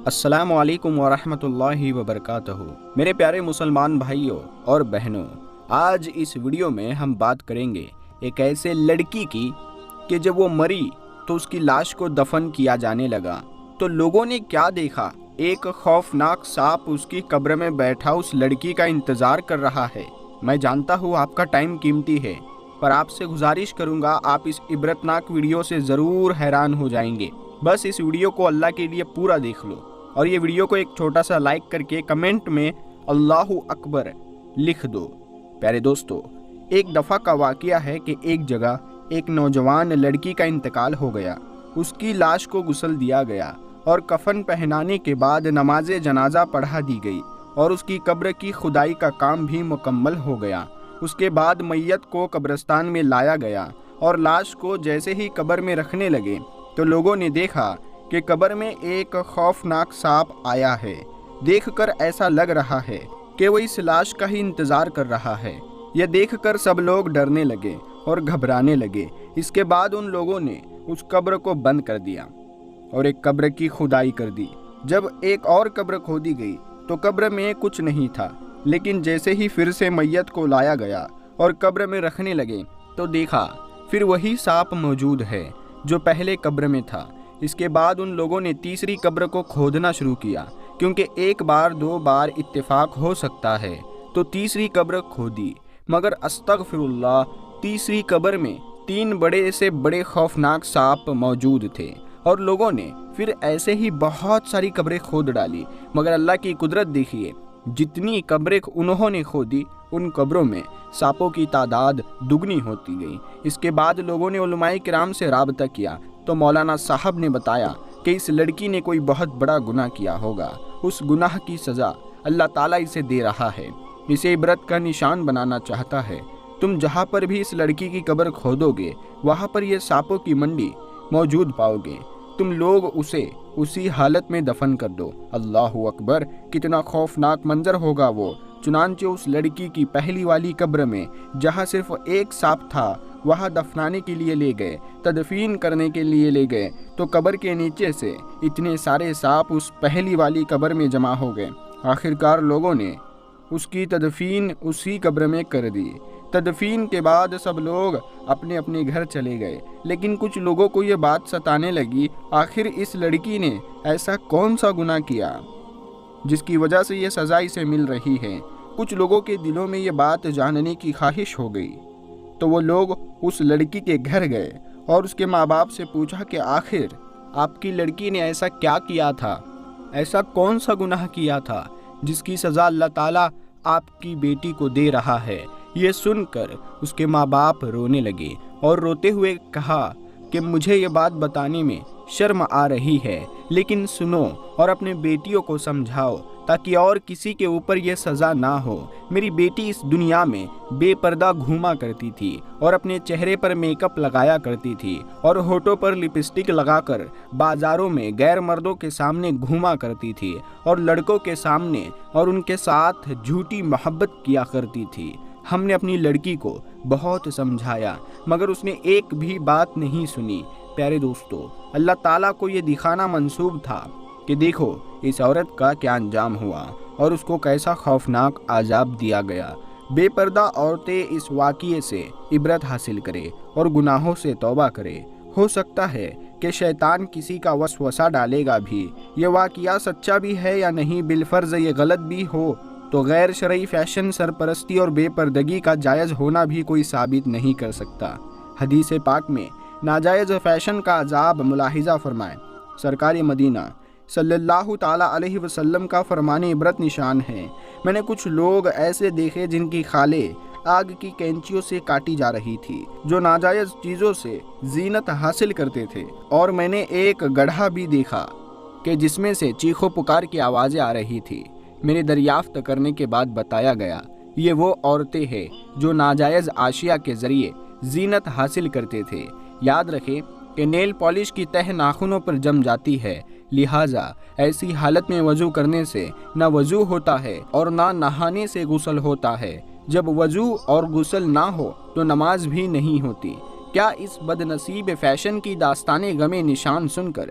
السلام علیکم ورحمۃ اللہ وبرکاتہ۔ میرے پیارے مسلمان بھائیوں اور بہنوں، آج اس ویڈیو میں ہم بات کریں گے ایک ایسے لڑکی کی کہ جب وہ مری تو اس کی لاش کو دفن کیا جانے لگا تو لوگوں نے کیا دیکھا؟ ایک خوفناک سانپ اس کی قبر میں بیٹھا اس لڑکی کا انتظار کر رہا ہے۔ میں جانتا ہوں آپ کا ٹائم قیمتی ہے، پر آپ سے گزارش کروں گا آپ اس عبرتناک ویڈیو سے ضرور حیران ہو جائیں گے۔ بس اس ویڈیو کو اللہ کے لیے پورا دیکھ لو اور یہ ویڈیو کو ایک چھوٹا سا لائک کر کے کمنٹ میں اللہ اکبر لکھ دو۔ پیارے دوستو، ایک دفعہ کا واقعہ ہے کہ ایک جگہ ایک نوجوان لڑکی کا انتقال ہو گیا۔ اس کی لاش کو غسل دیا گیا اور کفن پہنانے کے بعد نماز جنازہ پڑھا دی گئی اور اس کی قبر کی کھدائی کا کام بھی مکمل ہو گیا۔ اس کے بعد میت کو قبرستان میں لایا گیا اور لاش کو جیسے ہی قبر میں رکھنے لگے تو لوگوں نے دیکھا کہ قبر میں ایک خوفناک سانپ آیا ہے۔ دیکھ کر ایسا لگ رہا ہے کہ وہ اس لاش کا ہی انتظار کر رہا ہے۔ یہ دیکھ کر سب لوگ ڈرنے لگے اور گھبرانے لگے۔ اس کے بعد ان لوگوں نے اس قبر کو بند کر دیا اور ایک قبر کی کھدائی کر دی۔ جب ایک اور قبر کھودی گئی تو قبر میں کچھ نہیں تھا، لیکن جیسے ہی پھر سے میت کو لایا گیا اور قبر میں رکھنے لگے تو دیکھا پھر وہی سانپ موجود ہے جو پہلے قبر میں تھا۔ اس کے بعد ان لوگوں نے تیسری قبر کو کھودنا شروع کیا، کیونکہ ایک بار دو بار اتفاق ہو سکتا ہے، تو تیسری قبر کھودی، مگر استغفر اللہ، تیسری قبر میں 3 بڑے سے بڑے خوفناک سانپ موجود تھے اور لوگوں نے پھر ایسے ہی بہت ساری قبریں کھود ڈالی۔ مگر اللہ کی قدرت دیکھیے، جتنی قبریں انہوں نے کھودی ان قبروں میں سانپوں کی تعداد دگنی ہوتی گئی۔ اس کے بعد لوگوں نے علماء کرام سے رابطہ کیا تو مولانا صاحب نے بتایا کہ اس لڑکی نے کوئی بہت بڑا گناہ کیا ہوگا، اس گناہ کی سزا اللہ تعالیٰ اسے دے رہا ہے، اسے عبرت کا نشان بنانا چاہتا ہے۔ تم جہاں پر بھی اس لڑکی کی قبر کھودو گے وہاں پر یہ سانپوں کی منڈی موجود پاؤ گے، تم لوگ اسے اسی حالت میں دفن کر دو۔ اللہ اکبر، کتنا خوفناک منظر ہوگا وہ۔ چنانچہ اس لڑکی کی پہلی والی قبر میں جہاں صرف ایک سانپ تھا وہاں دفنانے کے لیے لے گئے، تدفین کرنے کے لیے لے گئے تو قبر کے نیچے سے اتنے سارے سانپ اس پہلی والی قبر میں جمع ہو گئے۔ آخرکار لوگوں نے اس کی تدفین اسی قبر میں کر دی۔ تدفین کے بعد سب لوگ اپنے اپنے گھر چلے گئے، لیکن کچھ لوگوں کو یہ بات ستانے لگی، آخر اس لڑکی نے ایسا کون سا گناہ کیا جس کی وجہ سے یہ سزا اسے مل رہی ہے؟ کچھ لوگوں کے دلوں میں یہ بات جاننے کی خواہش ہو گئی تو وہ لوگ اس لڑکی کے گھر گئے اور اس کے ماں باپ سے پوچھا کہ آخر آپ کی لڑکی نے ایسا کیا کیا تھا، ایسا کون سا گناہ کیا تھا جس کی سزا اللہ تعالیٰ آپ کی بیٹی کو دے رہا ہے؟ یہ سن کر اس کے ماں باپ رونے لگے اور روتے ہوئے کہا کہ مجھے یہ بات بتانے میں شرم آ رہی ہے، لیکن سنو اور اپنے بیٹیوں کو سمجھاؤ تاکہ اور کسی کے اوپر یہ سزا نہ ہو۔ میری بیٹی اس دنیا میں بے پردہ گھوما کرتی تھی اور اپنے چہرے پر میک اپ لگایا کرتی تھی اور ہونٹوں پر لپسٹک لگا کر بازاروں میں غیر مردوں کے سامنے گھوما کرتی تھی اور لڑکوں کے سامنے اور ان کے ساتھ جھوٹی محبت کیا کرتی تھی۔ ہم نے اپنی لڑکی کو بہت سمجھایا مگر اس نے ایک بھی بات نہیں سنی۔ پیارے دوستو، اللہ تعالیٰ کو یہ دکھانا منسوب تھا کہ دیکھو اس عورت کا کیا انجام ہوا اور اس کو کیسا خوفناک عذاب دیا گیا۔ بے پردہ عورتیں اس واقعے سے عبرت حاصل کرے اور گناہوں سے توبہ کرے۔ ہو سکتا ہے کہ شیطان کسی کا وسوسہ ڈالے گا بھی، یہ واقعہ سچا بھی ہے یا نہیں، بالفرض یہ غلط بھی ہو تو غیر شرعی فیشن سرپرستی اور بے پردگی کا جائز ہونا بھی کوئی ثابت نہیں کر سکتا۔ حدیث پاک میں ناجائز فیشن کا عذاب ملاحظہ فرمائیں۔ سرکار مدینہ صلی اللہ تعالیٰ علیہ وسلم کا فرمان عبرت نشان ہے۔ میں نے کچھ لوگ ایسے دیکھے جن کی خالیں آگ کی کینچیوں سے کاٹی جا رہی تھی، جو ناجائز چیزوں سے زینت حاصل کرتے تھے، اور میں نے ایک گڑھا بھی دیکھا کہ جس میں سے چیخ و پکار کی آوازیں آ رہی تھی۔ میرے دریافت کرنے کے بعد بتایا گیا یہ وہ عورتیں ہیں جو ناجائز اشیاء کے ذریعے زینت حاصل کرتے تھے۔ یاد رکھیں کہ نیل پالش کی تہ ناخنوں پر جم جاتی ہے، لہٰذا ایسی حالت میں وضو کرنے سے نہ وضو ہوتا ہے اور نہ نہانے سے غسل ہوتا ہے۔ جب وضو اور غسل نہ ہو تو نماز بھی نہیں ہوتی۔ کیا اس بد نصیب فیشن کی داستان غم نشان سن کر